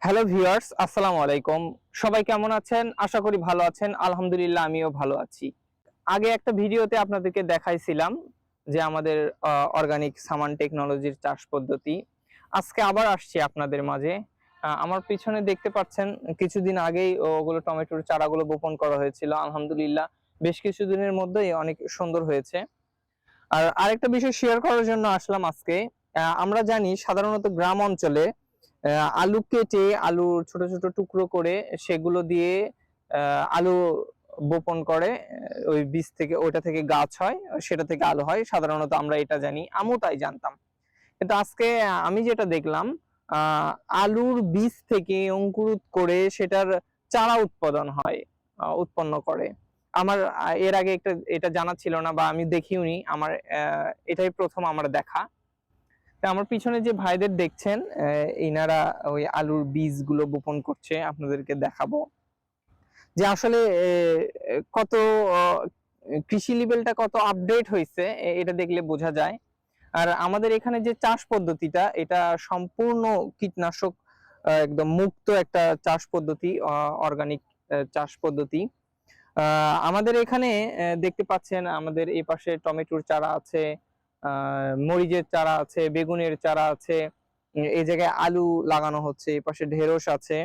Hello viewers, আসসালামু আলাইকুম। সবাই কেমন আছেন? আশা করি ভালো আছেন। আলহামদুলিল্লাহ আমিও ভালো আছি। আগে একটা ভিডিওতে আপনাদেরকে দেখাইছিলাম যে আমাদের অর্গানিক সামান টেকনোলজির চাষ পদ্ধতি। আজকে আবার আসছি আপনাদের মাঝে। আমার পিছনে দেখতে পাচ্ছেন কিছুদিন আগেই ওগুলো টমেটোর চারাগুলো বপন করা হয়েছিল। আলহামদুলিল্লাহ বেশ কিছুদিনের মধ্যেই অনেক সুন্দর হয়েছে। আর আরেকটা বিষয় শেয়ার করার জন্য আসলাম আজকে। আমরা জানি সাধারণত গ্রাম অঞ্চলে আলু কেটে আলুর ছোট ছোট টুকরো করে সেগুলো দিয়ে আলু বপন করে, ওই বীজ থেকে ওইটা থেকে গাছ হয়, সেটা থেকে আলু হয়। সাধারণত আমরা এটা জানি, আমিও তাই জানতাম। কিন্তু আজকে আমি যেটা দেখলাম, আহ আলুর বীজ থেকে অঙ্কুরিত করে সেটার চারা উৎপাদন হয়, উৎপন্ন করে। আমার এর আগে এটা জানা ছিল না বা আমি দেখিওনি। আমার এটাই প্রথম আমার দেখা। তা আমার পিছনে যে ভাইদের দেখছেন, ইনারা ওই আলুর বীজগুলো বপন করছে, আপনাদেরকে দেখাবো যে আসলে কত আহ, কৃষি লেভেলটা কত আপডেট হয়েছে, এটা দেখলে বোঝা যায়। আর আমাদের এখানে যে চাষ পদ্ধতিটা, এটা সম্পূর্ণ কীটনাশক একদম মুক্ত একটা চাষ পদ্ধতি, অর্গানিক চাষ পদ্ধতি। আমাদের এখানে দেখতে পাচ্ছেন, আমাদের এই পাশে টমেটোর চারা আছে, মরিচের চারা আছে, বেগুনের চারা আছে, এই জায়গায় আলু লাগানো হচ্ছে, এই পাশে ঢেঁড়স আছে,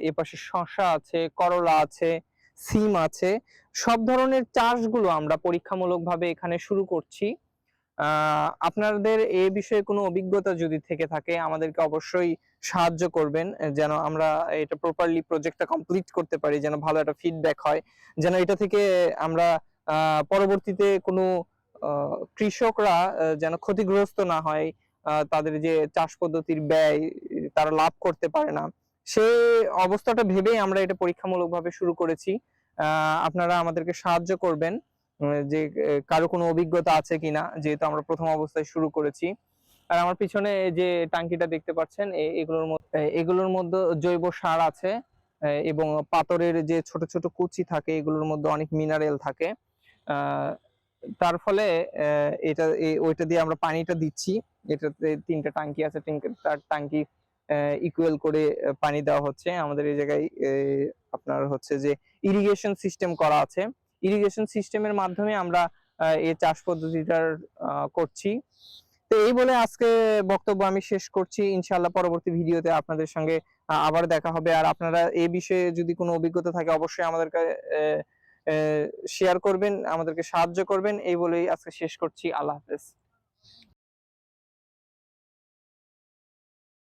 এ পাশে শসা আছে, করলা আছে, সিম আছে। সব ধরনের চাষগুলো আমরা পরীক্ষামূলকভাবে এখানে শুরু করছি। আপনাদের এ বিষয়ে কোনো অভিজ্ঞতা যদি থেকে থাকে আমাদেরকে অবশ্যই সাহায্য করবেন, যেন আমরা এটা প্রপারলি প্রজেক্টটা কমপ্লিট করতে পারি, যেন ভালো একটা ফিডব্যাক হয়, যেন এটা থেকে আমরা পরবর্তীতে কোনো কৃষকরা যেন ক্ষতিগ্রস্ত না হয়, তাদের যে চাষ পদ্ধতির ব্যয় তারা লাভ করতে পারে না, সেই অবস্থাটা ভেবেই আমরা এটা পরীক্ষামূলকভাবে শুরু করেছি। আপনারা আমাদেরকে সাহায্য করবেন যে কারো কোনো অভিজ্ঞতা আছে কিনা, যেহেতু আমরা প্রথম অবস্থায় শুরু করেছি। আর আমার পিছনে যে টাঙ্কিটা দেখতে পাচ্ছেন, এগুলোর মধ্যে জৈব সার আছে, এবং পাথরের যে ছোট ছোট কুচি থাকে এগুলোর মধ্যে অনেক মিনারেল থাকে। আহ, তার ফলে ওইটা দিয়ে আমরা পানিটা দিচ্ছি। এটাতে তিনটা টাঙ্কি আছে, তার টাঙ্কি ইকুয়াল করে পানি দেওয়া হচ্ছে আমাদের এই জায়গায়। আপনার হচ্ছে যে ইরিগেশন সিস্টেম করা আছে, ইরিগেশন সিস্টেমের মাধ্যমে আমরা এই চাষ পদ্ধতিটার করছি। তো এই বলে আজকে বক্তব্য আমি শেষ করছি। ইনশাআল্লাহ পরবর্তী ভিডিওতে আপনাদের সঙ্গে আবার দেখা হবে। আর আপনারা এই বিষয়ে যদি কোনো অভিজ্ঞতা থাকে অবশ্যই আমাদেরকে শেয়ার করবেন, আমাদেরকে সাহায্য করবেন। এই বলেই আজকে শেষ করছি। আল্লাহ হাফেজ।